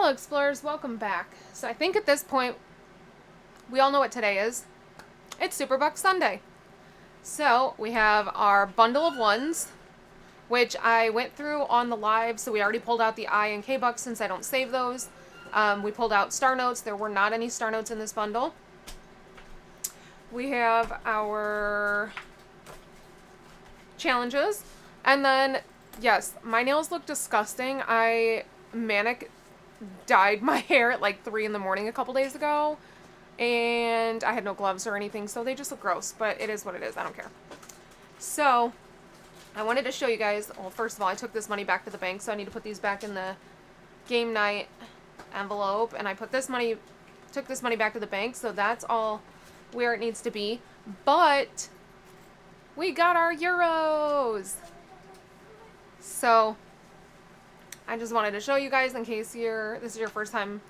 Hello explorers, welcome back. So I think at this point, we all know what today is. It's Super Bux Sunday. So we have our bundle of ones, which I went through on the live, so we already pulled out the I and K Bucks since I don't save those. We pulled out star notes. There were not any star notes in this bundle. We have our challenges. And then, yes, my nails look disgusting. I manic dyed my hair at like 3 in the morning a couple days ago, and I had no gloves or anything, so they just look gross, but it is what it is. I don't care. So I wanted to show you guys, well, first of all, I took this money back to the bank, so I need to put these back in the game night envelope, and I took this money back to the bank, so that's all where it needs to be. But we got our euros, so I just wanted to show you guys in case this is your first time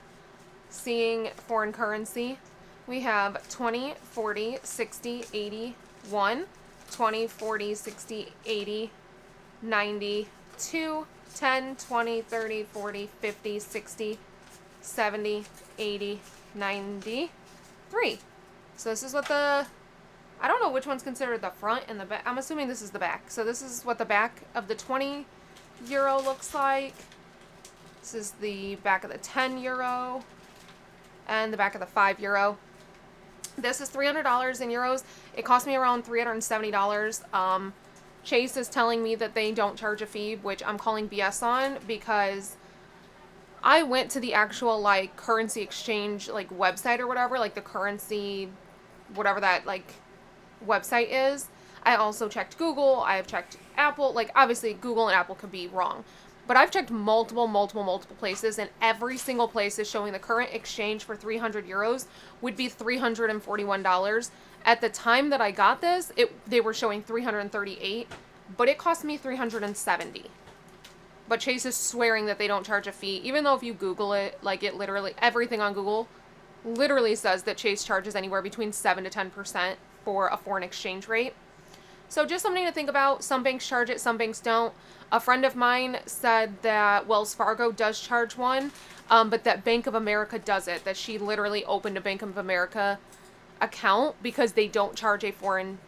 seeing foreign currency. We have 20, 40, 60, 80, 1, 20, 40, 60, 80, 90, 2, 10, 20, 30, 40, 50, 60, 70, 80, 90, 3. So this is what I don't know which one's considered the front and the back. I'm assuming this is the back. So this is what the back of the 20 euro looks like. This is the back of the 10 euro and the back of the 5 euro. This is $300 in euros. It cost me around $370. Chase is telling me that they don't charge a fee, which I'm calling BS on, because I went to the actual like currency exchange like website or whatever, like the currency, whatever that like website is. I also checked Google. I have checked Apple. Like, obviously, Google and Apple could be wrong. But I've checked multiple places, and every single place is showing the current exchange for 300 euros would be $341. At the time that I got this, they were showing 338, but it cost me 370. But Chase is swearing that they don't charge a fee, even though if you Google it, like it literally, everything on Google literally says that Chase charges anywhere between 7 to 10% for a foreign exchange rate. So just something to think about. Some banks charge it, some banks don't. A friend of mine said that Wells Fargo does charge one, but that Bank of America does it. That she literally opened a Bank of America account because they don't charge a foreign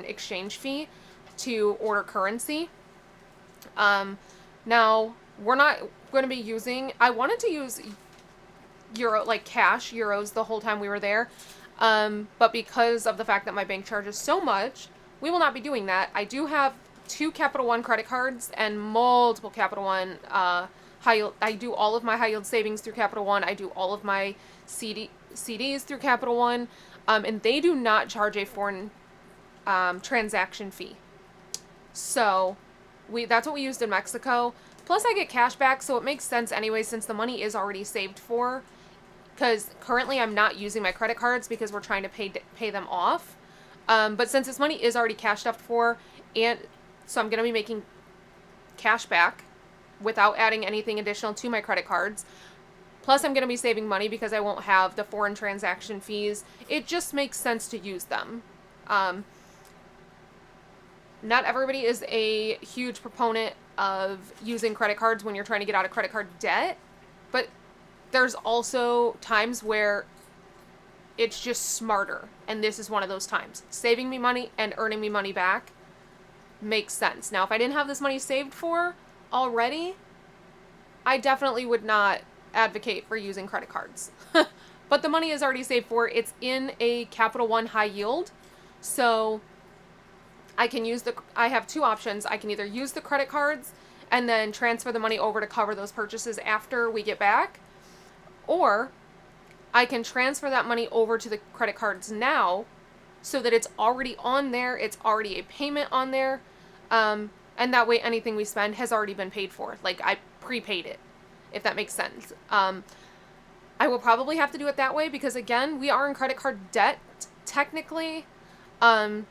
exchange fee to order currency. Now, we're not going to be using, I wanted to use cash euros the whole time we were there. But because of the fact that my bank charges so much, we will not be doing that. I do have 2 Capital One credit cards and multiple Capital One high yield. I do all of my high yield savings through Capital One. I do all of my CDs through Capital One, and they do not charge a foreign transaction fee. So that's what we used in Mexico. Plus, I get cash back, so it makes sense anyway since the money is already saved for. Because currently I'm not using my credit cards because we're trying to pay them off. But since this money is already cashed up for, and so I'm going to be making cash back without adding anything additional to my credit cards. Plus I'm going to be saving money because I won't have the foreign transaction fees. It just makes sense to use them. Not everybody is a huge proponent of using credit cards when you're trying to get out of credit card debt, but there's also times where it's just smarter, and this is one of those times. Saving me money and earning me money back makes sense. Now, if I didn't have this money saved for already, I definitely would not advocate for using credit cards. But the money is already saved for. It's in a Capital One high yield, so I have 2 options. I can either use the credit cards and then transfer the money over to cover those purchases after we get back, or I can transfer that money over to the credit cards now so that it's already on there, it's already a payment on there, and that way anything we spend has already been paid for. Like, I prepaid it, if that makes sense. I will probably have to do it that way because, again, we are in credit card debt, technically, so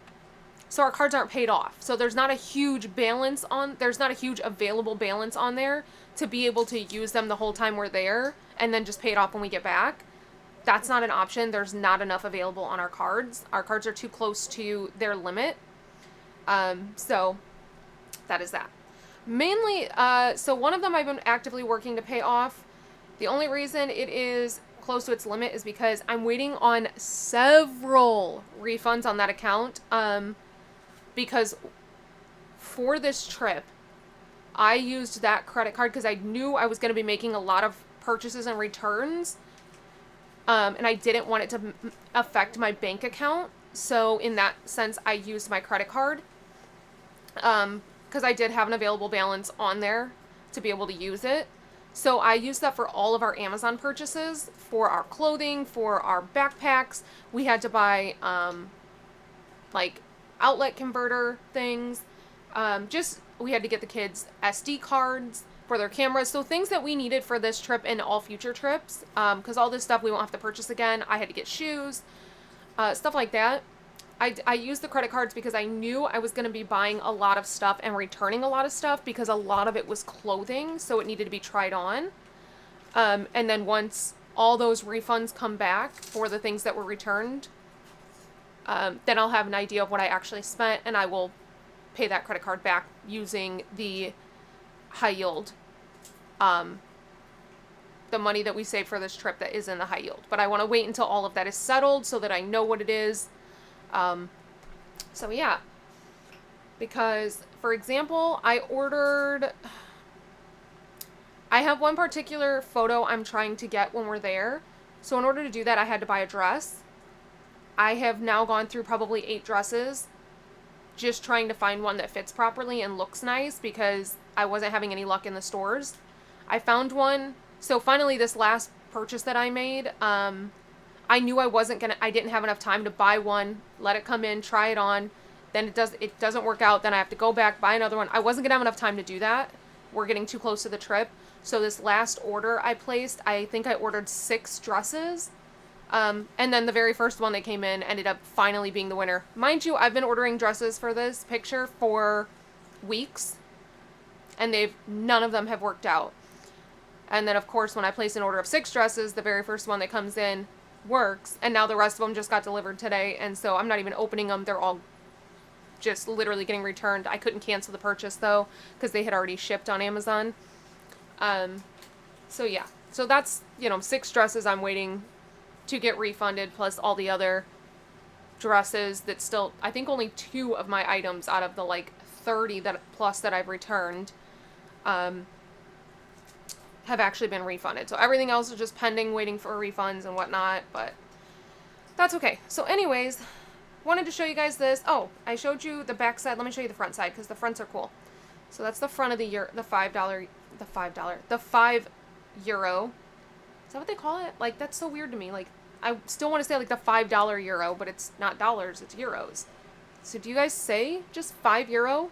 our cards aren't paid off. So there's not a huge available balance on there to be able to use them the whole time we're there and then just pay it off when we get back. That's not an option. There's not enough available on our cards. Our cards are too close to their limit. So that is that. Mainly, so one of them I've been actively working to pay off, The only reason it is close to its limit is because I'm waiting on several refunds on that account. Because for this trip, I used that credit card because I knew I was going to be making a lot of purchases and returns. And I didn't want it to affect my bank account. So in that sense, I used my credit card. Because I did have an available balance on there to be able to use it. So I used that for all of our Amazon purchases, for our clothing, for our backpacks. We had to buy, like, outlet converter things. We had to get the kids SD cards for their cameras. So things that we needed for this trip and all future trips. Because all this stuff we won't have to purchase again. I had to get shoes, stuff like that. I used the credit cards because I knew I was going to be buying a lot of stuff and returning a lot of stuff because a lot of it was clothing, so it needed to be tried on. And then once all those refunds come back for the things that were returned, then I'll have an idea of what I actually spent, and I will pay that credit card back using the high yield, the money that we saved for this trip that is in the high yield. But I want to wait until all of that is settled so that I know what it is. So yeah, because for example, I have one particular photo I'm trying to get when we're there. So in order to do that, I had to buy a dress. I have now gone through probably 8 dresses, just trying to find one that fits properly and looks nice because I wasn't having any luck in the stores. I found one. So finally this last purchase that I made, I knew I didn't have enough time to buy one, let it come in, try it on, then it doesn't work out, then I have to go back, buy another one. I wasn't going to have enough time to do that. We're getting too close to the trip. So this last order I placed, I think I ordered 6 dresses. And then the very first one that came in ended up finally being the winner. Mind you, I've been ordering dresses for this picture for weeks, and none of them have worked out. And then of course, when I place an order of 6 dresses, the very first one that comes in works, and now the rest of them just got delivered today, and so I'm not even opening them. They're all just literally getting returned. I couldn't cancel the purchase though because they had already shipped on Amazon. So yeah, so that's 6 dresses I'm waiting to get refunded, plus all the other dresses that still, I think only 2 of my items out of the like 30 that I've returned have actually been refunded. So everything else is just pending, waiting for refunds and whatnot, but that's okay. So anyways, wanted to show you guys this. Oh, I showed you the back side. Let me show you the front side because the fronts are cool. So that's the front of the €5. Is that what they call it? Like, that's so weird to me. Like, I still want to say like the €5 euro, but it's not dollars, it's euros. So do you guys say just €5?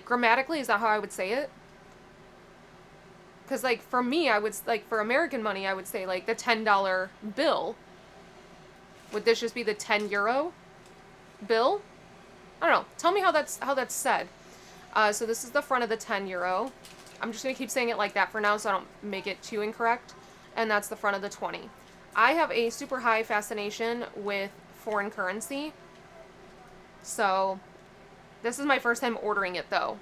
Grammatically, is that how I would say it? Because, like, for me, for American money, I would say, like, the $10 bill. Would this just be the €10 bill? I don't know. Tell me how that's said. So this is the front of the €10. I'm just going to keep saying it like that for now so I don't make it too incorrect. And that's the front of the 20. I have a super high fascination with foreign currency. So this is my first time ordering it, though.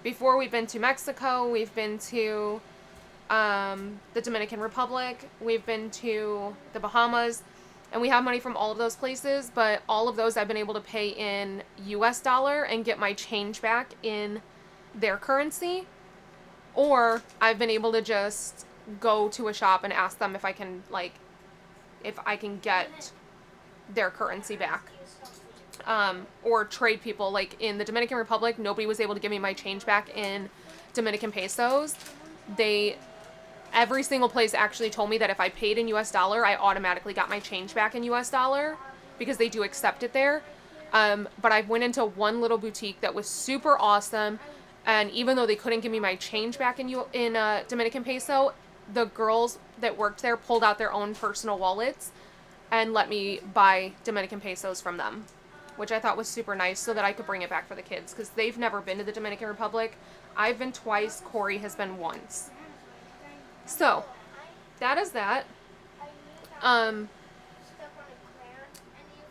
Before, we've been to Mexico, we've been to the Dominican Republic, we've been to the Bahamas, and we have money from all of those places, but all of those I've been able to pay in US dollar and get my change back in their currency, or I've been able to just go to a shop and ask them if I can get their currency back. Or trade people. Like in the Dominican Republic, nobody was able to give me my change back in Dominican pesos. Every single place actually told me that if I paid in US dollar, I automatically got my change back in US dollar because they do accept it there. But I went into one little boutique that was super awesome, and even though they couldn't give me my change back in Dominican peso, the girls that worked there pulled out their own personal wallets and let me buy Dominican pesos from them, which I thought was super nice so that I could bring it back for the kids because they've never been to the Dominican Republic. I've been twice. Corey has been once. So, that is that.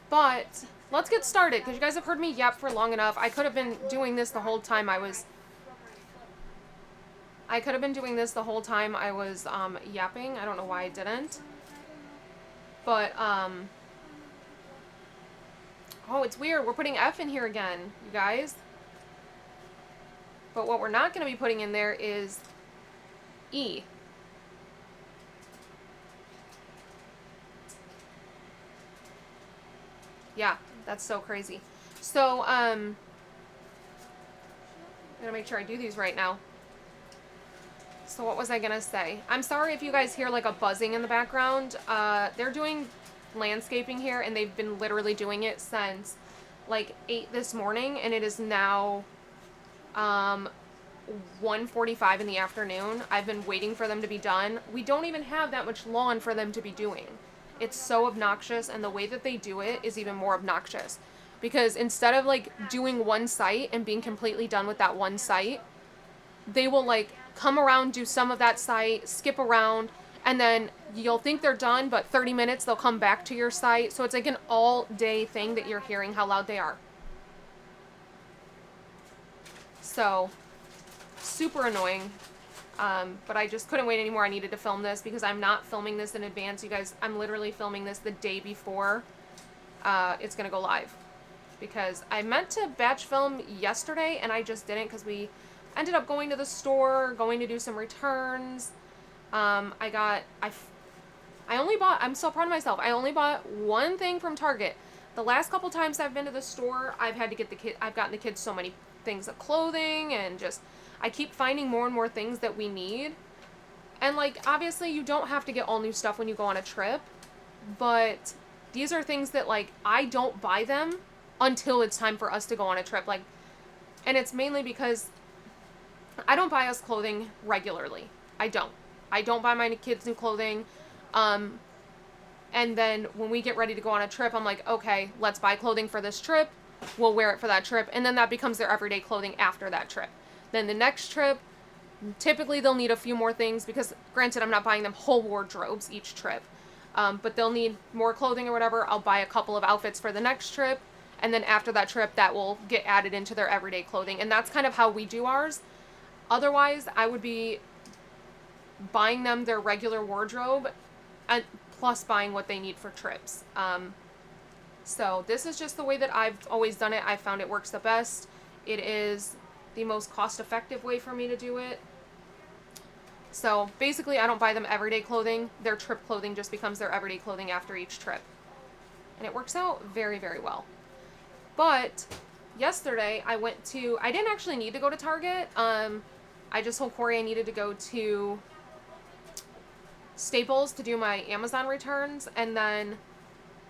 But let's get started because you guys have heard me yap for long enough. I could have been doing this the whole time I was I could have been doing this the whole time I was yapping. I don't know why I didn't. But, oh, it's weird. We're putting F in here again, you guys. But what we're not going to be putting in there is E. Yeah, that's so crazy. So, I'm gonna make sure I do these right now. So what was I gonna say? I'm sorry if you guys hear like a buzzing in the background. They're doing landscaping here, and they've been literally doing it since like 8 this morning, and it is now 1:45 in the afternoon. I've been waiting for them to be done. We don't even have that much lawn for them to be doing. It's so obnoxious, and the way that they do it is even more obnoxious. Because instead of like doing one site and being completely done with that one site, they will like come around, do some of that site, skip around, and then you'll think they're done, but 30 minutes they'll come back to your site. So it's like an all day thing that you're hearing how loud they are. So super annoying. But I just couldn't wait anymore. I needed to film this because I'm not filming this in advance, you guys. I'm literally filming this the day before it's gonna go live, because I meant to batch film yesterday and I just didn't, because we ended up going to the store, going to do some returns. I'm so proud of myself. I only bought one thing from Target. The last couple times I've been to the store, I've gotten the kids so many things of clothing, and just, I keep finding more and more things that we need. And like, obviously you don't have to get all new stuff when you go on a trip, but these are things that like, I don't buy them until it's time for us to go on a trip. Like, and it's mainly because I don't buy us clothing regularly. I don't buy my kids new clothing. And then when we get ready to go on a trip, I'm like, okay, let's buy clothing for this trip. We'll wear it for that trip. And then that becomes their everyday clothing after that trip. Then the next trip, typically they'll need a few more things, because granted, I'm not buying them whole wardrobes each trip. But they'll need more clothing or whatever. I'll buy a couple of outfits for the next trip. And then after that trip, that will get added into their everyday clothing. And that's kind of how we do ours. Otherwise, I would be buying them their regular wardrobe and plus buying what they need for trips. So this is just the way that I've always done it. I found it works the best. It is the most cost-effective way for me to do it. So basically, I don't buy them everyday clothing. Their trip clothing just becomes their everyday clothing after each trip. And it works out very, very well. But yesterday, I didn't actually need to go to Target. I just told Corey I needed to go to Staples to do my Amazon returns, and then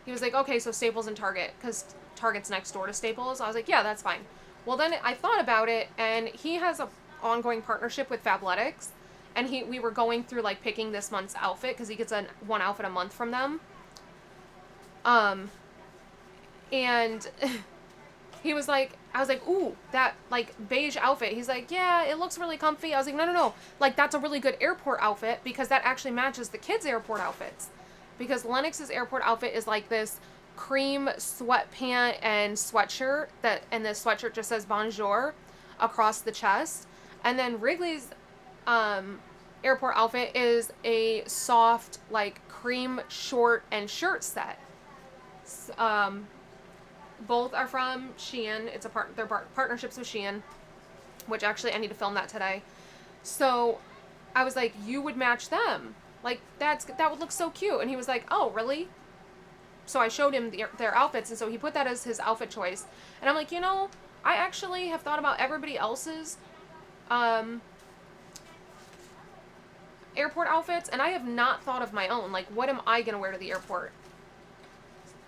he was like, okay, so Staples and Target, because Target's next door to Staples. I was like, yeah, that's fine. Well, then I thought about it, and he has a ongoing partnership with Fabletics, and we were going through like picking this month's outfit, because he gets one outfit a month from them. And he was like, I was like, ooh, that like beige outfit. He's like, yeah, it looks really comfy. I was like, no. Like, that's a really good airport outfit, because that actually matches the kids' airport outfits. Because Lennox's airport outfit is like this cream sweatpant and sweatshirt, and the sweatshirt just says bonjour across the chest. And then Wrigley's airport outfit is a soft like cream short and shirt set. Both are from Shein. They're partnerships with Shein, which actually I need to film that today. So I was like, you would match them. Like, that would look so cute. And he was like, oh, really? So I showed him their outfits, and so he put that as his outfit choice. And I'm like, I actually have thought about everybody else's airport outfits, and I have not thought of my own. Like, what am I going to wear to the airport?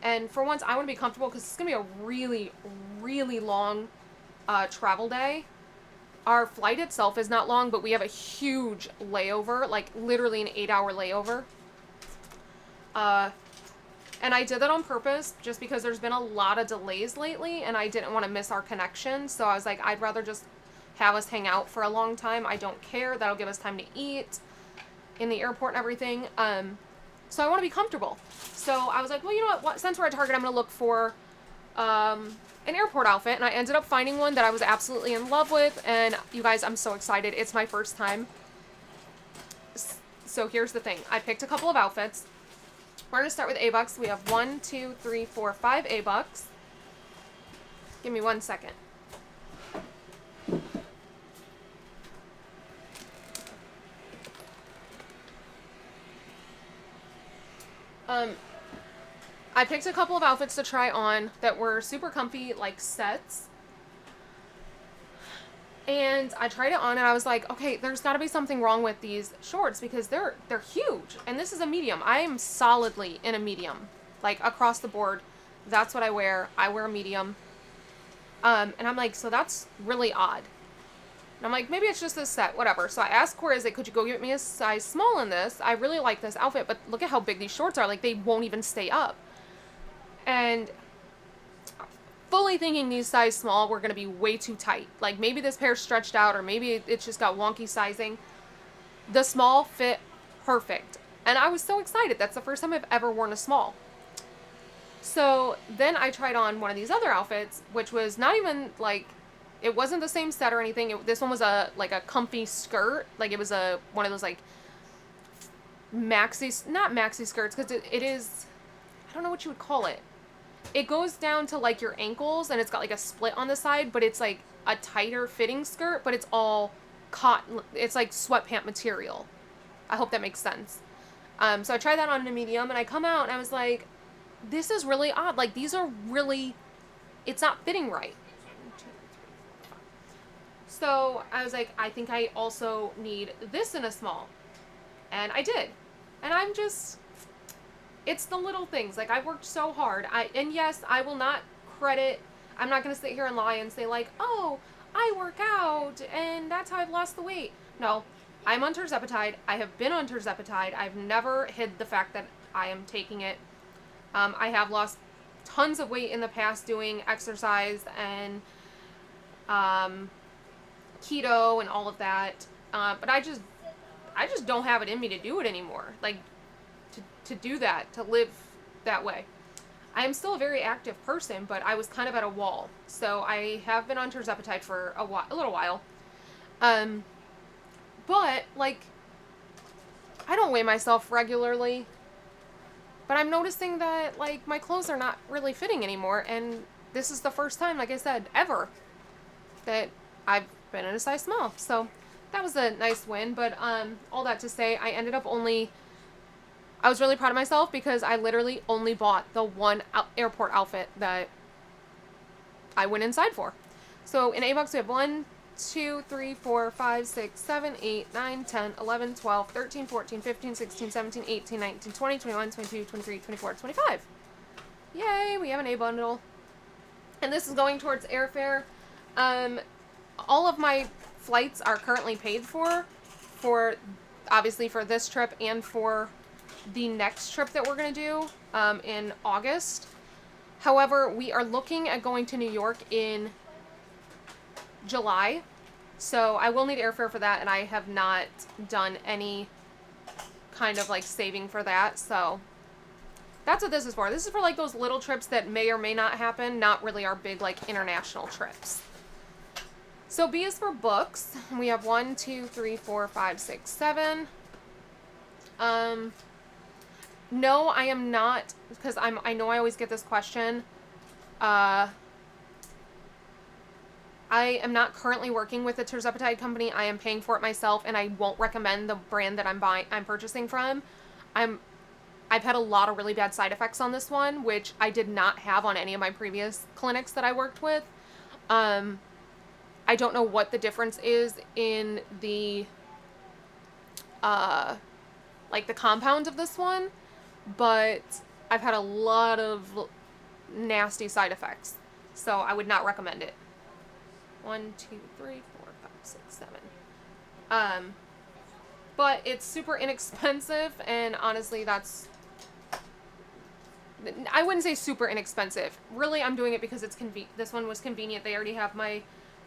And for once, I want to be comfortable, because it's going to be a really, really long travel day. Our flight itself is not long, but we have a huge layover, like literally an 8-hour layover. And I did that on purpose, just because there's been a lot of delays lately, and I didn't want to miss our connection. So I was like, I'd rather just have us hang out for a long time. I don't care. That'll give us time to eat in the airport and everything. So I want to be comfortable. So I was like, well, you know what? Since we're at Target, I'm going to look for an airport outfit, and I ended up finding one that I was absolutely in love with, and you guys, I'm so excited. It's my first time. So here's the thing. I picked a couple of outfits. We're going to start with A-Bux. We have 1, 2, 3, 4, 5 A-Bux. Give me 1 second. I picked a couple of outfits to try on that were super comfy, like sets. And I tried it on and I was like, okay, there's got to be something wrong with these shorts because they're huge. And this is a medium. I am solidly in a medium, like across the board. That's what I wear. I wear a medium. And I'm like, so that's really odd. And I'm like, maybe it's just this set, whatever. So I asked Corey, could you go get me a size small in this? I really like this outfit, but look at how big these shorts are. Like, they won't even stay up. And fully thinking these size small were going to be way too tight. Like, maybe this pair's stretched out, or maybe it's just got wonky sizing. The small fit perfect. And I was so excited. That's the first time I've ever worn a small. So then I tried on one of these other outfits, which was not even like, it wasn't the same set or anything. This one was a comfy skirt. Like, it was one of those like not maxi skirts, because it is, I don't know what you would call it. It goes down to like your ankles and it's got like a split on the side, but it's like a tighter fitting skirt, but it's all cotton. It's like sweatpant material. I hope that makes sense. So I tried that on in a medium and I come out and I was like, this is really odd. Like, these are really, it's not fitting right. So I was like, I think I also need this in a small. And I did. And I'm just, it's the little things. Like, I worked so hard. And yes, I will not credit, I'm not going to sit here and lie and say like, oh, I work out and that's how I've lost the weight. No, I'm on tirzepatide. I have been on tirzepatide. I've never hid the fact that I am taking it. I have lost tons of weight in the past doing exercise and keto and all of that. But I just don't have it in me to do it anymore. Like, to do that, to live that way. I am still a very active person, but I was kind of at a wall. So I have been on tirzepatide for a little while. But, like, I don't weigh myself regularly. But I'm noticing that, like, my clothes are not really fitting anymore. And this is the first time, like I said, ever that I've been in a size small. So that was a nice win. But all that to say, I ended up I was really proud of myself because I literally only bought the one airport outfit that I went inside for. So in A-Bux, we have 1, 2, 3, 4, 5, 6, 7, 8, 9, 10, 11, 12, 13, 14, 15, 16, 17, 18, 19, 20, 21, 22, 23, 24, 25. Yay, we have an A bundle. And this is going towards airfare. All of my flights are currently paid for obviously for this trip and for the next trip that we're going to do in August. However, we are looking at going to New York in July, so I will need airfare for that, and I have not done any kind of like saving for that, so that's what this is for. This is for like those little trips that may or may not happen, not really our big like international trips. So B is for books. We have 1, 2, 3, 4, 5, 6, 7. No, I am not, because I know I always get this question. I am not currently working with a tirzepatide company. I am paying for it myself, and I won't recommend the brand that I'm purchasing from. I've had a lot of really bad side effects on this one, which I did not have on any of my previous clinics that I worked with. I don't know what the difference is in the like the compound of this one, but I've had a lot of nasty side effects, so I would not recommend it. 1, 2, 3, 4, 5, 6, 7. But it's super inexpensive, and honestly, I wouldn't say super inexpensive. Really, I'm doing it because it's this one was convenient. They already have my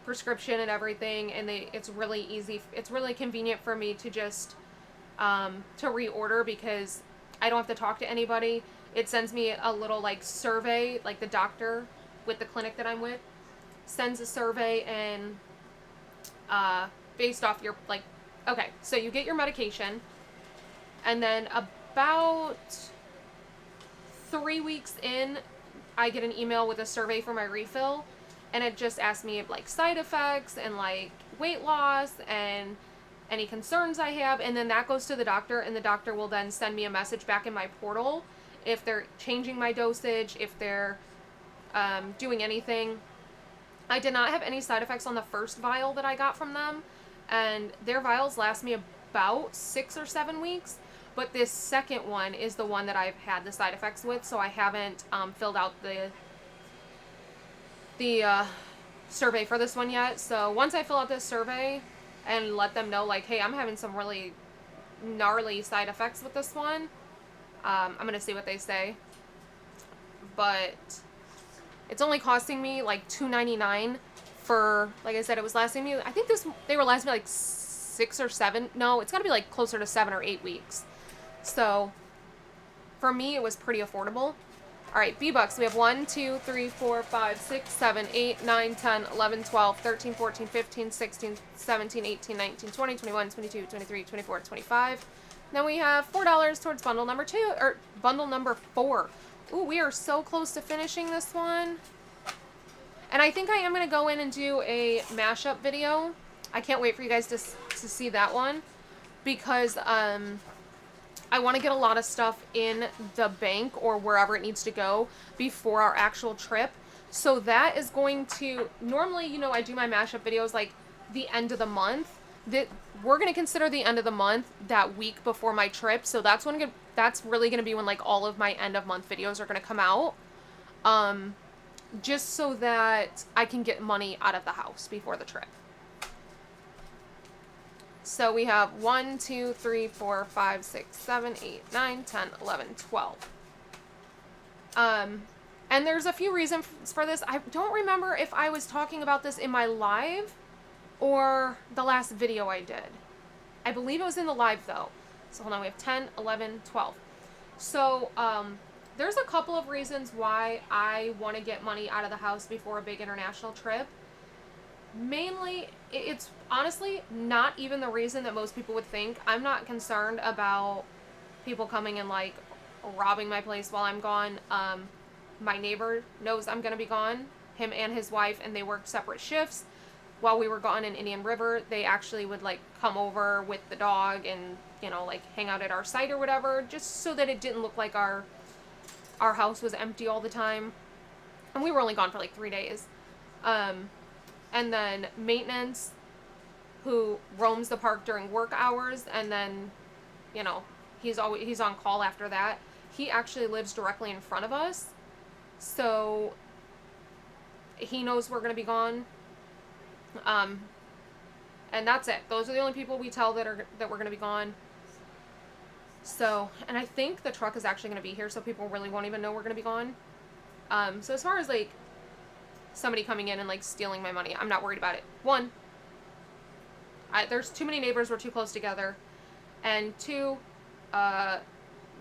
prescription and everything, and it's really easy. It's really convenient for me to just to reorder because I don't have to talk to anybody. It sends me a little like survey, like the doctor with the clinic that I'm with, sends a survey and based off your, like, okay, so you get your medication, and then about 3 weeks in, I get an email with a survey for my refill, and it just asks me like side effects and like weight loss and any concerns I have, and then that goes to the doctor, and the doctor will then send me a message back in my portal if they're changing my dosage, if they're doing anything. I did not have any side effects on the first vial that I got from them, and their vials last me about 6 or 7 weeks, but this second one is the one that I've had the side effects with, so I haven't filled out the survey for this one yet. So once I fill out this survey and let them know, like, hey, I'm having some really gnarly side effects with this one, I'm going to see what they say. But it's only costing me like $2.99 for, like I said, it was lasting me, I think they were lasting me like 6 or 7, no, it's got to be like closer to 7 or 8 weeks. So for me, it was pretty affordable. All right, B-Bucks, we have 1, 2, 3, 4, 5, 6, 7, 8, 9, 10, 11, 12, 13, 14, 15, 16, 17, 18, 19, 20, 21, 22, 23, 24, 25. Then we have $4 towards bundle number 2, or bundle number 4. Ooh, we are so close to finishing this one. And I think I am going to go in and do a mashup video. I can't wait for you guys to see that one, because I want to get a lot of stuff in the bank or wherever it needs to go before our actual trip. So that is going to, normally, you know, I do my mashup videos like the end of the month. We're going to consider the end of the month that week before my trip. So that's really going to be when like all of my end of month videos are going to come out. Just so that I can get money out of the house before the trip. So we have 1, 2, 3, 4, 5, 6, 7, 8, 9, 10, 11, 12. And there's a few reasons for this. I don't remember if I was talking about this in my live or the last video I did. I believe it was in the live though. So hold on, we have 10, 11, 12. So there's a couple of reasons why I want to get money out of the house before a big international trip. Mainly, it's honestly not even the reason that most people would think. I'm not concerned about people coming and like robbing my place while I'm gone. My neighbor knows I'm going to be gone, him and his wife, and they work separate shifts. While we were gone in Indian River, they actually would like come over with the dog and, you know, like hang out at our site or whatever, just so that it didn't look like our house was empty all the time. And we were only gone for like 3 days. And then maintenance, who roams the park during work hours, and then, you know, he's on call after that. He actually lives directly in front of us, so he knows we're gonna be gone. And that's it. Those are the only people we tell that we're gonna be gone. So, and I think the truck is actually gonna be here, so people really won't even know we're gonna be gone. So as far as like somebody coming in and like stealing my money, I'm not worried about it. 1, there's too many neighbors, we're too close together, and 2,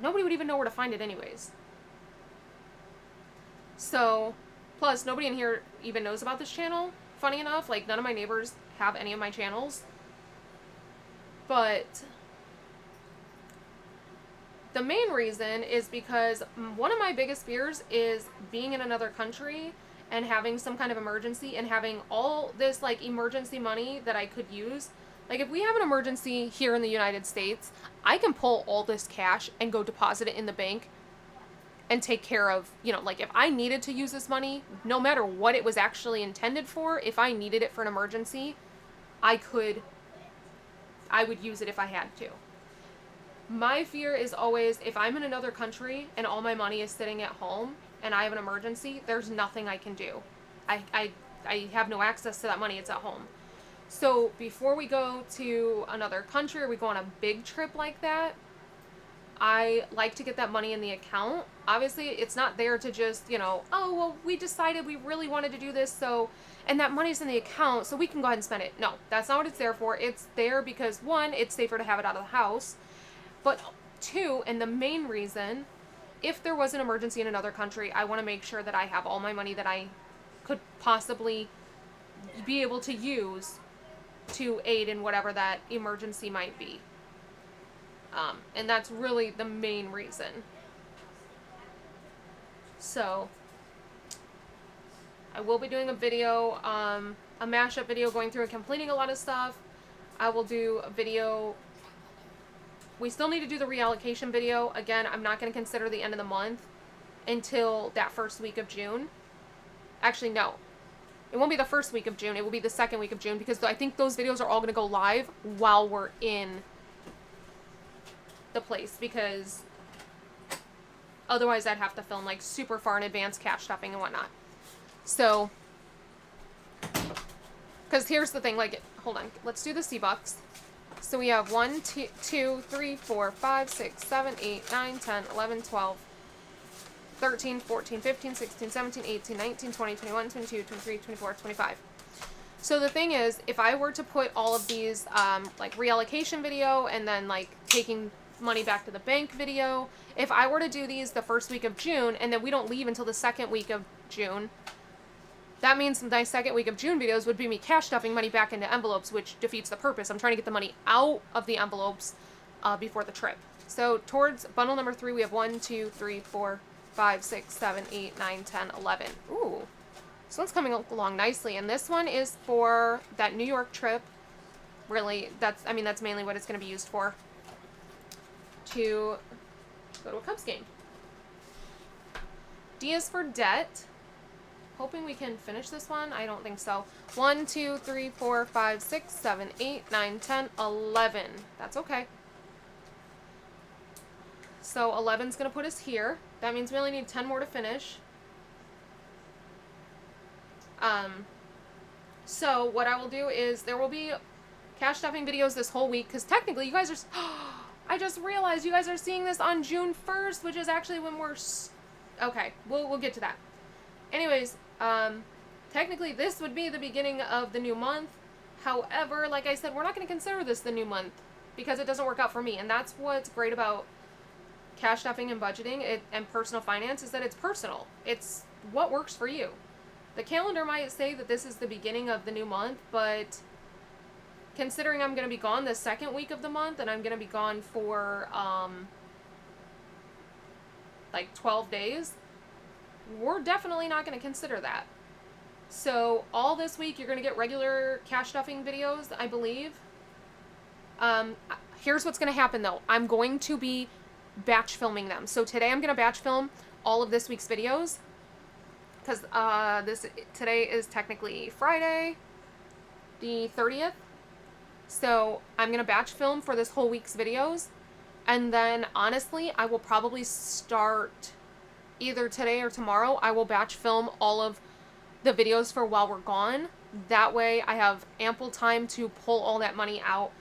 nobody would even know where to find it anyways. So, plus nobody in here even knows about this channel, funny enough. Like, none of my neighbors have any of my channels. But the main reason is because one of my biggest fears is being in another country and having some kind of emergency and having all this like emergency money that I could use. Like, if we have an emergency here in the United States, I can pull all this cash and go deposit it in the bank and take care of, you know, like if I needed to use this money, no matter what it was actually intended for, if I needed it for an emergency, I would use it if I had to. My fear is always, if I'm in another country and all my money is sitting at home and I have an emergency, there's nothing I can do. I have no access to that money, it's at home. So before we go to another country or we go on a big trip like that, I like to get that money in the account. Obviously, it's not there to just, you know, oh, well, we decided we really wanted to do this, so, and that money's in the account, so we can go ahead and spend it. No, that's not what it's there for. It's there because, 1, it's safer to have it out of the house, but 2, and the main reason, if there was an emergency in another country, I want to make sure that I have all my money that I could possibly be able to use to aid in whatever that emergency might be. And that's really the main reason. So I will be doing a video, a mashup video going through and completing a lot of stuff. I will do a video. We still need to do the reallocation video. Again, I'm not going to consider the end of the month until that first week of June. Actually, no. It won't be the first week of June. It will be the second week of June because I think those videos are all going to go live while we're in the place, because otherwise I'd have to film like super far in advance, cash stuffing and whatnot. So, because here's the thing, like, hold on, let's do the C-Bux. So we have 1, 2, 3, 4, 5, 6, 7, 8, 9, 10, 11, 12, 13, 14, 15, 16, 17, 18, 19, 20, 21, 22, 23, 24, 25. So the thing is, if I were to put all of these, like, reallocation video and then, like, taking money back to the bank video, if I were to do these the first week of June and then we don't leave until the second week of June, that means my second week of June videos would be me cash stuffing money back into envelopes, which defeats the purpose. I'm trying to get the money out of the envelopes before the trip. So towards bundle number 3, we have 1, 2, 3, 4, 5, 6, 7, 8, 9, 10, 11. Ooh, this one's coming along nicely. And this one is for that New York trip. Really, that's mainly what it's going to be used for. To go to a Cubs game. D is for debt. Hoping we can finish this one. I don't think so. 1, 2, 3, 4, 5, 6, 7, 8, 9, 10, 11. That's okay. So 11's going to put us here. That means we only need 10 more to finish. So what I will do is there will be cash stuffing videos this whole week, because technically you guys are... I just realized you guys are seeing this on June 1st, which is actually when we're... Okay, we'll get to that. Anyways, technically this would be the beginning of the new month. However, like I said, we're not going to consider this the new month because it doesn't work out for me. And that's what's great about cash stuffing and budgeting and personal finance, is that it's personal. It's what works for you. The calendar might say that this is the beginning of the new month, but considering I'm going to be gone the second week of the month and I'm going to be gone for like 12 days, we're definitely not going to consider that. So all this week you're going to get regular cash stuffing videos, I believe. Here's what's going to happen though. I'm going to be batch filming them. So today I'm going to batch film all of this week's videos, because today is technically Friday the 30th. So I'm going to batch film for this whole week's videos. And then honestly, I will probably start either today or tomorrow. I will batch film all of the videos for while we're gone. That way I have ample time to pull all that money out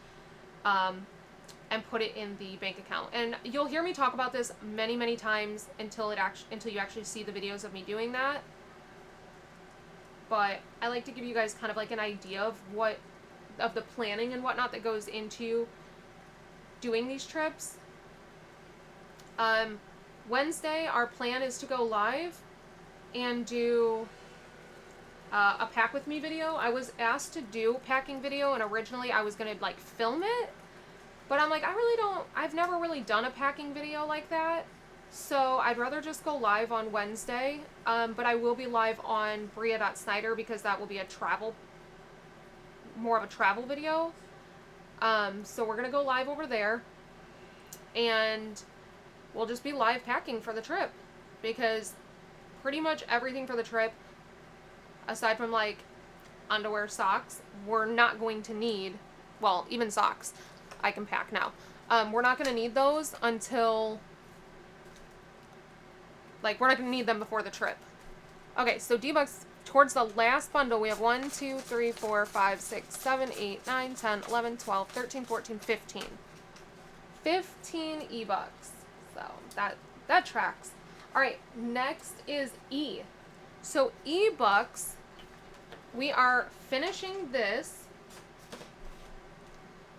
and put it in the bank account. And you'll hear me talk about this many, many times until you actually see the videos of me doing that. But I like to give you guys kind of like an idea of the planning and whatnot that goes into doing these trips. Wednesday, our plan is to go live and do a pack with me video. I was asked to do a packing video, and originally I was going to like film it, but I'm like, I've never really done a packing video like that, so I'd rather just go live on Wednesday. But I will be live on Bria.Snyder because that will be more of a travel video. So we're going to go live over there, and we'll just be live packing for the trip, because pretty much everything for the trip, aside from like underwear, socks, we're not going to need. Well, even socks I can pack now. We're not going to need those until, like, we're not going to need them before the trip. Okay, so D-Bux, towards the last bundle, we have 1, 2, 3, 4, 5, 6, 7, 8, 9, 10, 11, 12, 13, 14, 15. 15 E-Bucks. So that tracks. All right, next is E. So E-Bucks, we are finishing this.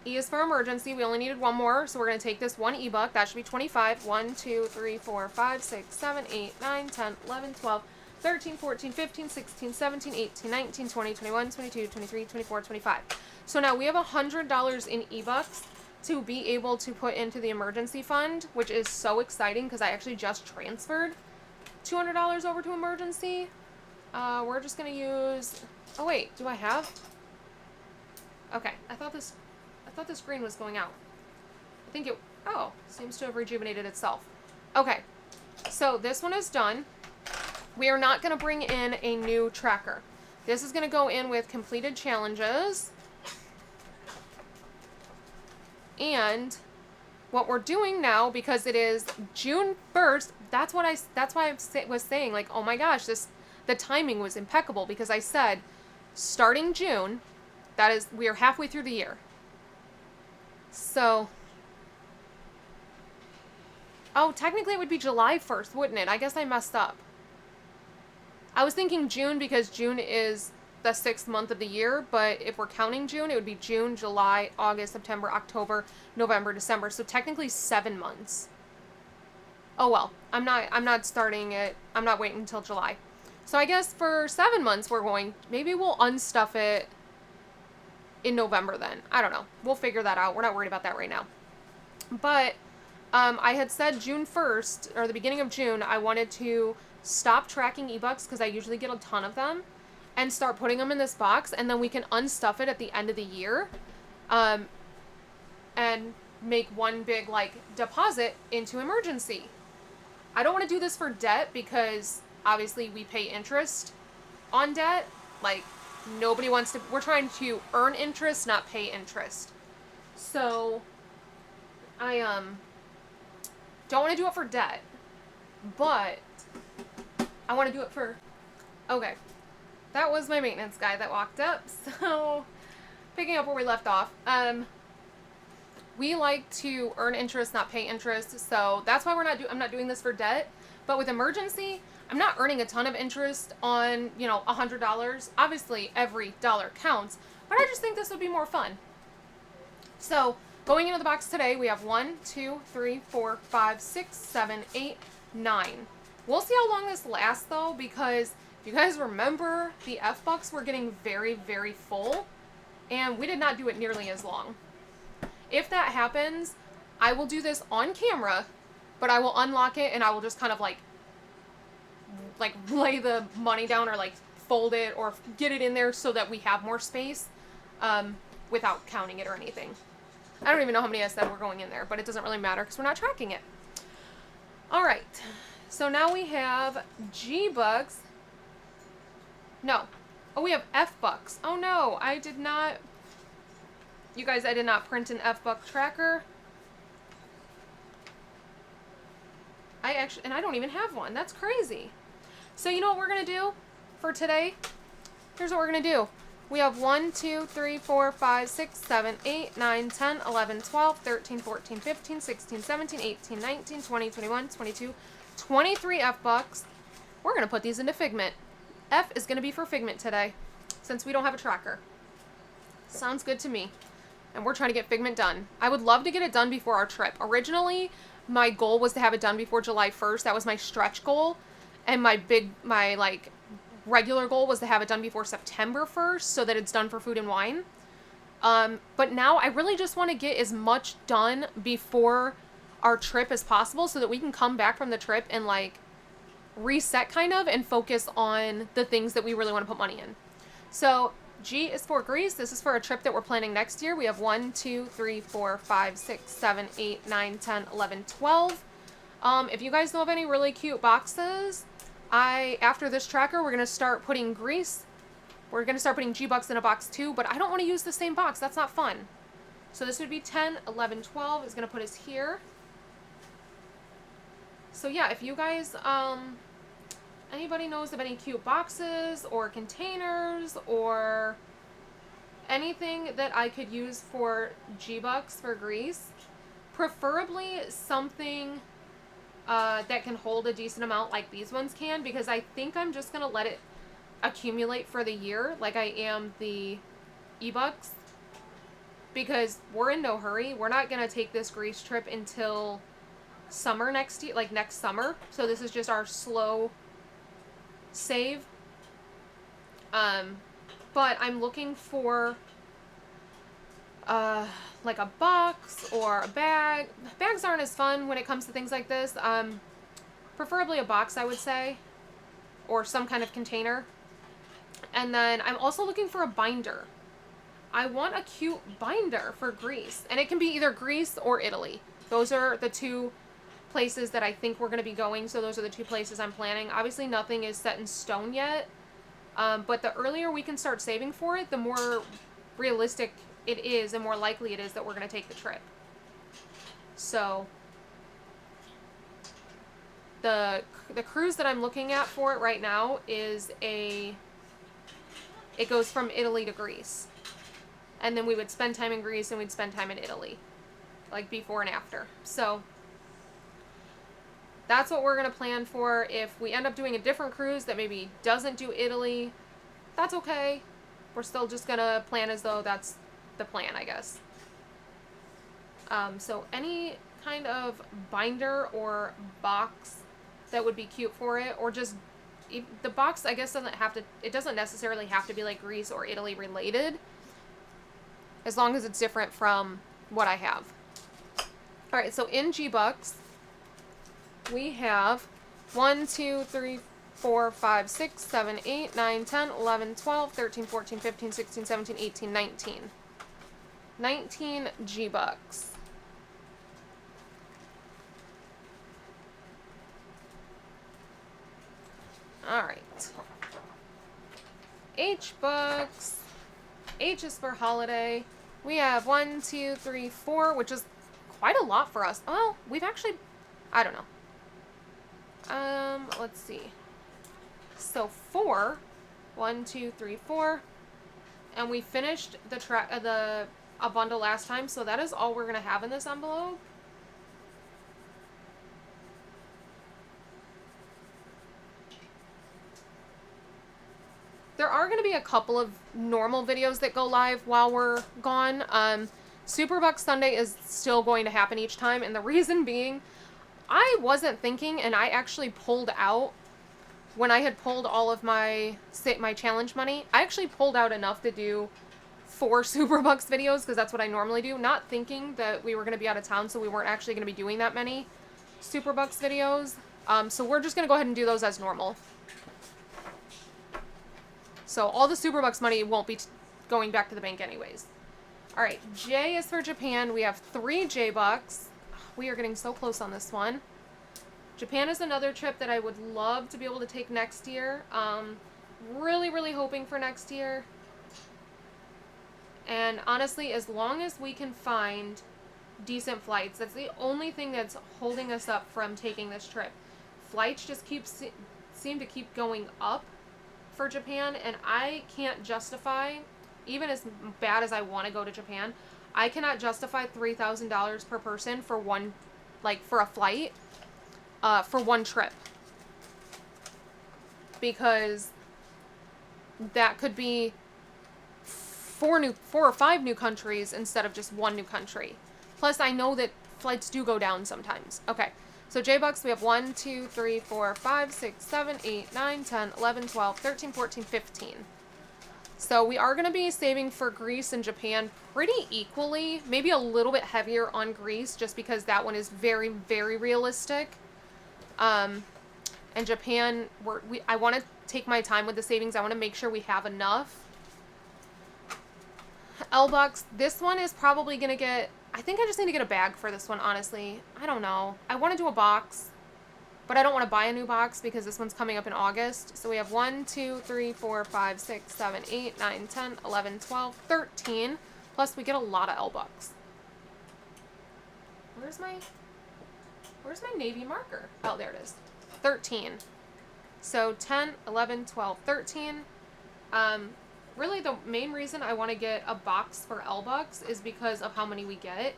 E is for emergency. We only needed one more, so we're going to take this one E-Buck. That should be 25. 1, 2, 3, 4, 5, 6, 7, 8, 9, 10, 11, 12, 13, 14, 15, 16, 17, 18, 19, 20, 21, 22, 23, 24, 25. So now we have $100 in eBucks to be able to put into the emergency fund, which is so exciting because I actually just transferred $200 over to emergency. We're just going to use... Oh, wait. Do I have... Okay. I thought this green was going out. I think it... Oh. Seems to have rejuvenated itself. Okay. So this one is done. We are not going to bring in a new tracker. This is going to go in with completed challenges. And what we're doing now, because it is June 1st, that's why I was saying, like, oh my gosh, the timing was impeccable, because I said starting June, that is, we are halfway through the year. So, oh, technically it would be July 1st, wouldn't it? I guess I messed up. I was thinking June because June is the 6th month of the year, but if we're counting June, it would be June, July, August, September, October, November, December. So technically 7 months. Oh well, I'm not starting it. I'm not waiting until July. So I guess for 7 months maybe we'll unstuff it in November then. I don't know. We'll figure that out. We're not worried about that right now. But I had said June 1st, or the beginning of June, I wanted to stop tracking eBucks because I usually get a ton of them, and start putting them in this box, and then we can unstuff it at the end of the year, and make one big, like, deposit into emergency. I don't want to do this for debt because, obviously, we pay interest on debt. Like, nobody wants to... We're trying to earn interest, not pay interest. So, I, don't want to do it for debt, but I want to do it for... Okay. That was my maintenance guy that walked up, so picking up where we left off. We like to earn interest, not pay interest, so that's why I'm not doing this for debt. But with emergency, I'm not earning a ton of interest on, $100. Obviously, every dollar counts, but I just think this would be more fun. So, going into the box today, we have 1, 2, 3, 4, 5, 6, 7, 8, 9. We'll see how long this lasts, though, because... If you guys remember, the F-Bucks were getting very, very full, and we did not do it nearly as long. If that happens, I will do this on camera, but I will unlock it, and I will just kind of, like lay the money down, or, like, fold it, or get it in there so that we have more space, without counting it or anything. I don't even know how many I said were going in there, but it doesn't really matter because we're not tracking it. Alright, so now we have G-Bucks. No. Oh, we have F-Bucks. Oh, no. I did not... You guys, I did not print an F-Buck tracker. And I don't even have one. That's crazy. So, you know what we're going to do for today? Here's what we're going to do. We have 1, 2, 3, 4, 5, 6, 7, 8, 9, 10, 11, 12, 13, 14, 15, 16, 17, 18, 19, 20, 21, 22, 23 F-Bucks. We're going to put these into Figment. F is going to be for Figment today, since we don't have a tracker. Sounds good to me. And we're trying to get Figment done. I would love to get it done before our trip. Originally, my goal was to have it done before July 1st. That was my stretch goal. And my regular goal was to have it done before September 1st, so that it's done for Food and Wine. But now I really just want to get as much done before our trip as possible, so that we can come back from the trip and, like, reset kind of and focus on the things that we really want to put money in. So G is for Greece. This is for a trip that we're planning next year. We have 1, 2, 3, 4, 5, 6, 7, 8, 9, 10, 11, 12. If you guys know of any really cute boxes, after this tracker, we're going to start putting Greece. We're going to start putting G-Bucks in a box too, but I don't want to use the same box. That's not fun. So this would be 10, 11, 12 is going to put us here. So yeah, if you guys, anybody knows of any cute boxes or containers or anything that I could use for G-Bucks for Greece, preferably something that can hold a decent amount like these ones can, because I think I'm just going to let it accumulate for the year like I am the eBucks, because we're in no hurry. We're not going to take this Greece trip until summer next year, like next summer. So this is just our slow save. But I'm looking for like a box or a bag. Bags aren't as fun when it comes to things like this. Preferably a box, I would say, or some kind of container. And then I'm also looking for a binder. I want a cute binder for Greece, and it can be either Greece or Italy. Those are the two places that I think we're going to be going, so those are the two places I'm planning. Obviously, nothing is set in stone yet, but the earlier we can start saving for it, the more realistic it is and more likely it is that we're going to take the trip. So the cruise that I'm looking at for it right now is it goes from Italy to Greece. And then we would spend time in Greece and we'd spend time in Italy, like before and after. So that's what we're going to plan for. If we end up doing a different cruise that maybe doesn't do Italy, that's okay. We're still just going to plan as though that's the plan, I guess. So any kind of binder or box that would be cute for it, or just the box, I guess, it doesn't necessarily have to be like Greece or Italy related, as long as it's different from what I have. All right, so in G-Bucks, we have 1, 2, 3, 4, 5, 6, 7, 8, 9, 10, 11, 12, 13, 14, 15, 16, 17, 18, 19. 19 G-Bucks. All right. H-Bucks. H is for holiday. We have 1, 2, 3, 4, which is quite a lot for us. Well, we've actually, I don't know. Let's see. So 4, 1, 2, 3, 4, and we finished a bundle last time, so that is all we're gonna have in this envelope. There are going to be a couple of normal videos that go live while we're gone. Super Bux Sunday is still going to happen each time, and the reason being, I wasn't thinking, and I actually pulled out when I had pulled all of my challenge money. I actually pulled out enough to do 4 Super Bux videos, because that's what I normally do, not thinking that we were going to be out of town, so we weren't actually going to be doing that many Super Bux videos. So we're just going to go ahead and do those as normal. So all the Super Bux money won't be going back to the bank anyways. All right, J is for Japan. We have 3 J-Bucks. We are getting so close on this one. Japan is another trip that I would love to be able to take next year. Really, really hoping for next year. And honestly, as long as we can find decent flights, that's the only thing that's holding us up from taking this trip. Flights just seem to keep going up for Japan, and I can't justify, even as bad as I want to go to Japan, I cannot justify $3,000 per person for for a flight, for one trip, because that could be 4 or 5 new countries instead of just 1 new country. Plus, I know that flights do go down sometimes. Okay. So J-Bucks, we have 1, 2, 3, 4, 5, 6, 7, 8, 9, 10, 11, 12, 13, 14, 15. So we are going to be saving for Greece and Japan pretty equally. Maybe a little bit heavier on Greece, just because that one is very, very realistic. And Japan, I want to take my time with the savings. I want to make sure we have enough. L-Bucks, this one is probably going to get... I think I just need to get a bag for this one, honestly. I don't know. I want to do a box, but I don't want to buy a new box because this one's coming up in August. So we have 1, 2, 3, 4, 5, 6, 7, 8, 9, 10, 11, 12, 13. Plus, we get a lot of L-Bucks. Where's my navy marker? Oh, there it is. 13. So 10, 11, 12, 13. Really, the main reason I want to get a box for L-Bucks is because of how many we get.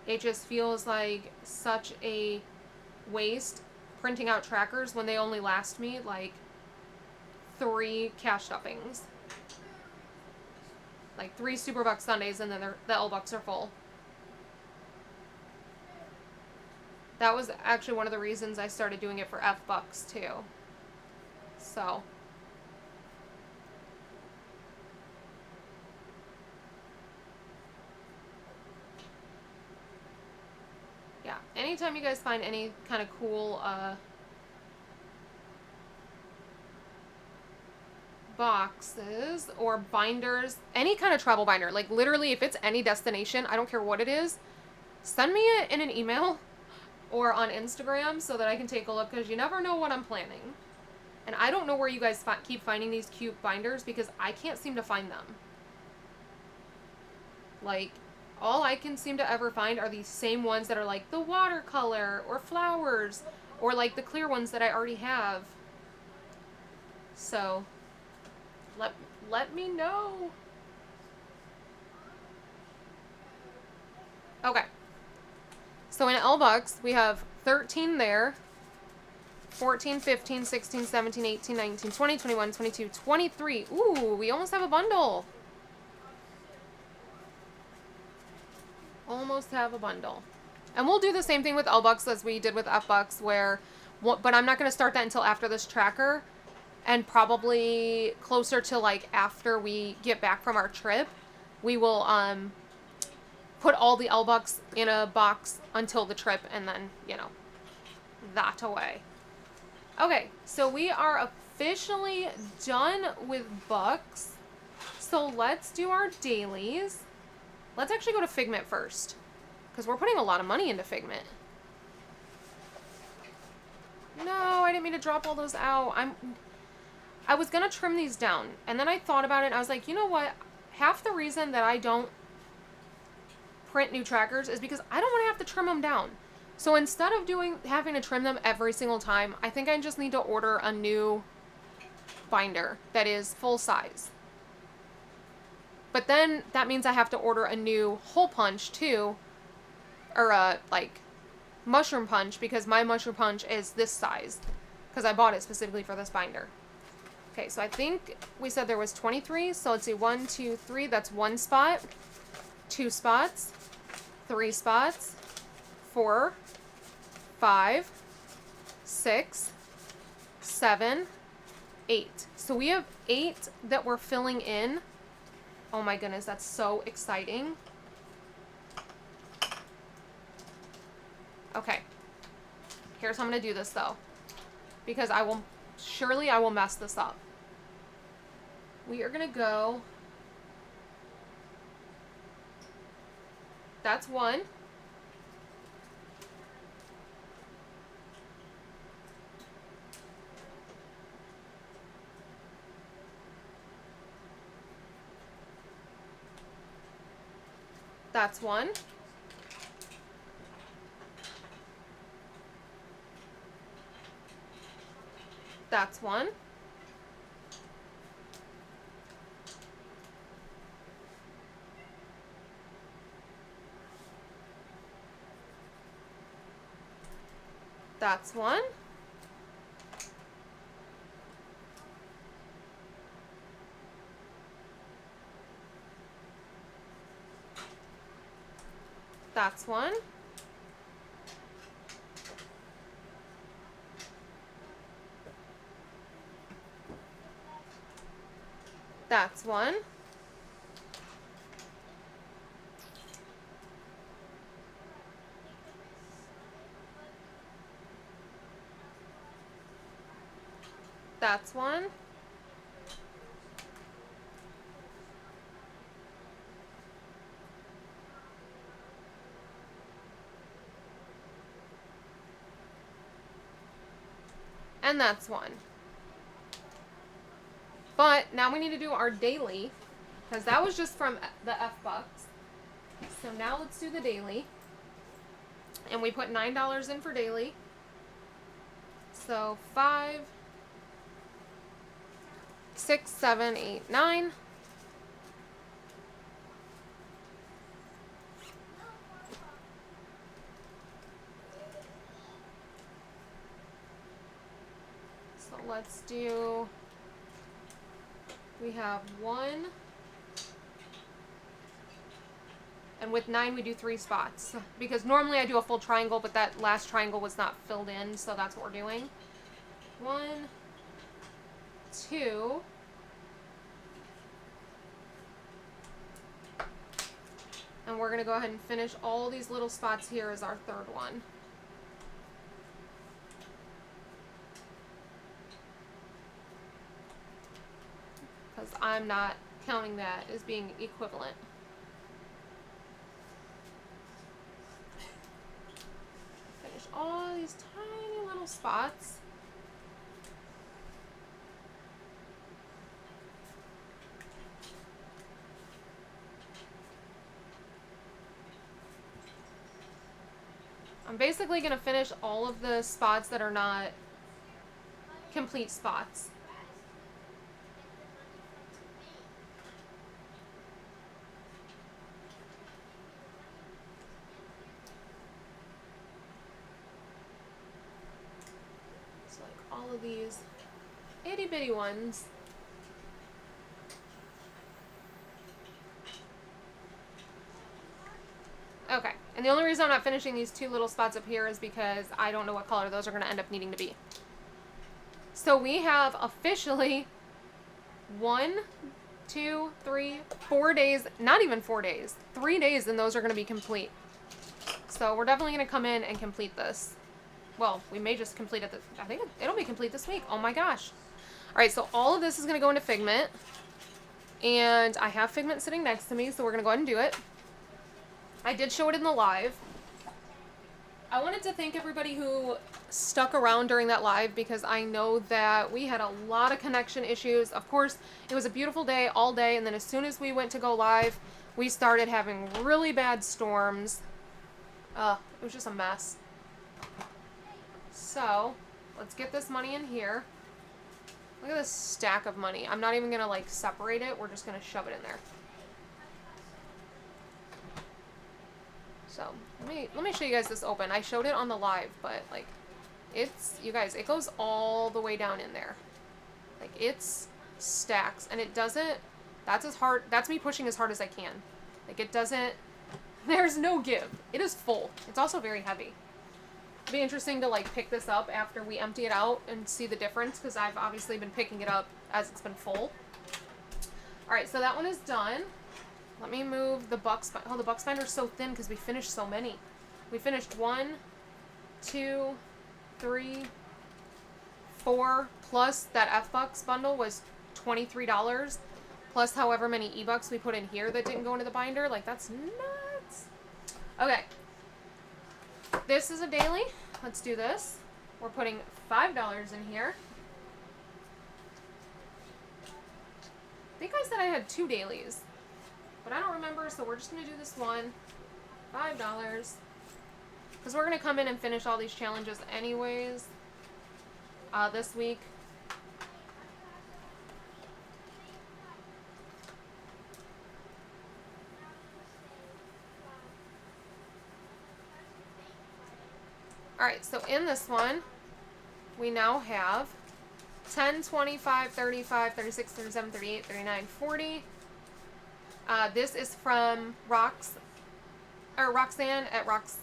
It just feels like such a waste printing out trackers when they only last me like 3 cash stuffings. Like 3 Super Bux Sundays, and then the L-Bucks are full. That was actually one of the reasons I started doing it for F-Bucks too. So, anytime you guys find any kind of cool boxes or binders, any kind of travel binder, like literally if it's any destination, I don't care what it is, send me it in an email or on Instagram so that I can take a look, because you never know what I'm planning. And I don't know where you guys keep finding these cute binders, because I can't seem to find them. Like, all I can seem to ever find are these same ones that are like the watercolor or flowers, or like the clear ones that I already have. So let me know. Okay. So in Bux, we have 13 there. 14, 15, 16, 17, 18, 19, 20, 21, 22, 23. Ooh, we almost have a bundle. Almost have a bundle. And we'll do the same thing with Bux as we did with Fbux, where, but I'm not going to start that until after this tracker, and probably closer to like after we get back from our trip, we will put all the Bux in a box until the trip, and then, you know, that away. Okay, so we are officially done with Bux. So let's do our dailies. Let's actually go to Figment first, because we're putting a lot of money into Figment. No, I didn't mean to drop all those out. I was going to trim these down, and then I thought about it, and I was like, you know what? Half the reason that I don't print new trackers is because I don't want to have to trim them down. So instead of having to trim them every single time, I think I just need to order a new binder that is full size. But then that means I have to order a new hole punch too, or like mushroom punch, because my mushroom punch is this size, because I bought it specifically for this binder. Okay, so I think we said there was 23, so let's see, 1, 2, 3, that's 1 spot, 2 spots, 3 spots, 4, 5, 6, 7, 8. So we have 8 that we're filling in. Oh my goodness, that's so exciting. Okay. Here's how I'm going to do this though, because I will mess this up. We are going to go, that's 1. That's 1. That's 1. That's 1. That's 1. That's 1. That's 1. And that's 1. But now we need to do our daily, because that was just from the Fbux. So now let's do the daily. And we put $9 in for daily. So 5, 6, 7, 8, 9. So let's do, we have 1. And with 9, we do 3 spots. Because normally I do a full triangle, but that last triangle was not filled in, so that's what we're doing. 1, 2, and we're going to go ahead and finish all these little spots here as our third one. I'm not counting that as being equivalent. Finish all these tiny little spots. I'm basically going to finish all of the spots that are not complete spots. So like all of these itty bitty ones. Okay, and the only reason I'm not finishing these two little spots up here is because I don't know what color those are going to end up needing to be. So we have officially 1, 2, 3, 4 days, not even 4 days, 3 days, and those are going to be complete. So we're definitely going to come in and complete this. Well, we may just complete it, I think it'll be complete this week. Oh my gosh. All right, so all of this is going to go into Figment, and I have Figment sitting next to me, so we're going to go ahead and do it. I did show it in the live. I wanted to thank everybody who stuck around during that live because I know that we had a lot of connection issues. Of course, it was a beautiful day all day, and then as soon as we went to go live, we started having really bad storms. It was just a mess. So, let's get this money in here. Look at this stack of money. I'm not even going to like separate it. We're just going to shove it in there. So, let me show you guys this open. I showed it on the live, but like, it's, you guys, it goes all the way down in there. Like, it's stacks, and it doesn't, that's as hard, that's me pushing as hard as I can. Like, it doesn't, there's no give. It is full. It's also very heavy. It'll be interesting to like pick this up after we empty it out and see the difference, because I've obviously been picking it up as it's been full. Alright, so that one is done. Let me move the Bux binder. Oh, the Bux binder is so thin because we finished so many. We finished 1, 2, 3, 4, plus that F-Bucks bundle was $23, plus however many E-Bucks we put in here that didn't go into the binder. Like, that's nuts. Okay. This is a daily. Let's do this. We're putting $5 in here. I think I said I had 2 dailies, but I don't remember, so we're just going to do this one. $5. Because we're going to come in and finish all these challenges anyways this week. Alright, so in this one, we now have 10, 25, 35, 36, 37, 38, 39, 40. This is from Roxanne at Rox.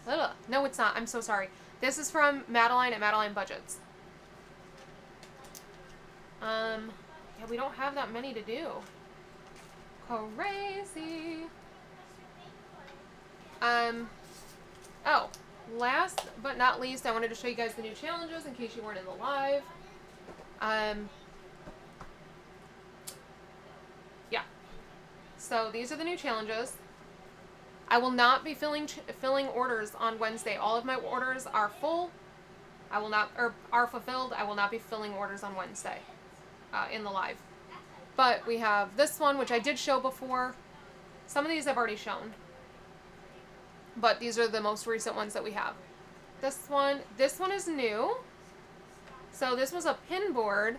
Ugh, no, it's not. I'm so sorry. This is from Madeline at Madeline Budgets. Yeah, we don't have that many to do. Crazy. Oh, last but not least, I wanted to show you guys the new challenges in case you weren't in the live. Yeah. So these are the new challenges. I will not be filling orders on Wednesday. All of my orders are full. I will not, or are fulfilled. I will not be filling orders on Wednesday in the live. But we have this one, which I did show before. Some of these I've already shown. But these are the most recent ones that we have. This one is new. So this was a pin board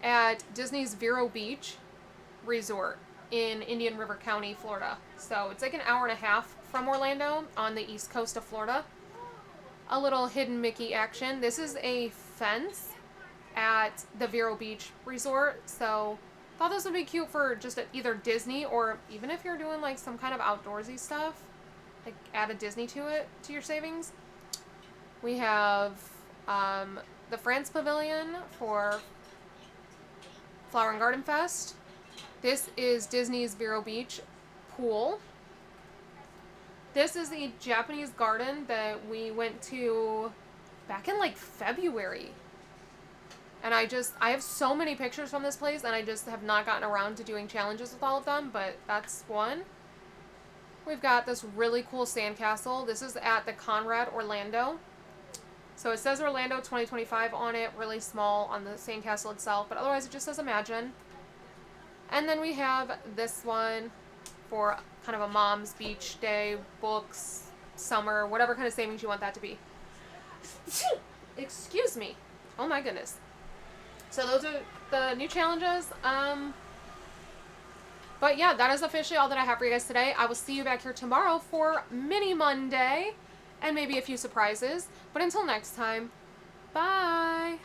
at Disney's Vero Beach Resort in Indian River County, Florida. So it's like an hour and a half from Orlando on the east coast of Florida. A little hidden Mickey action. This is a fence at the Vero Beach Resort. So I thought this would be cute for just either Disney or even if you're doing like some kind of outdoorsy stuff. Like add a Disney to it, to your savings. We have the France Pavilion for Flower and Garden Fest. This is Disney's Vero Beach pool. This is the Japanese garden that we went to back in like February. And I have so many pictures from this place, and I just have not gotten around to doing challenges with all of them, but that's one. We've got this really cool sandcastle. This is at the Conrad Orlando. So it says Orlando 2025 on it, really small on the sandcastle itself, but otherwise it just says Imagine. And then we have this one for kind of a mom's beach day, books, summer, whatever kind of savings you want that to be. Excuse me. Oh my goodness. So those are the new challenges. But yeah, that is officially all that I have for you guys today. I will see you back here tomorrow for Mini Monday and maybe a few surprises. But until next time, bye.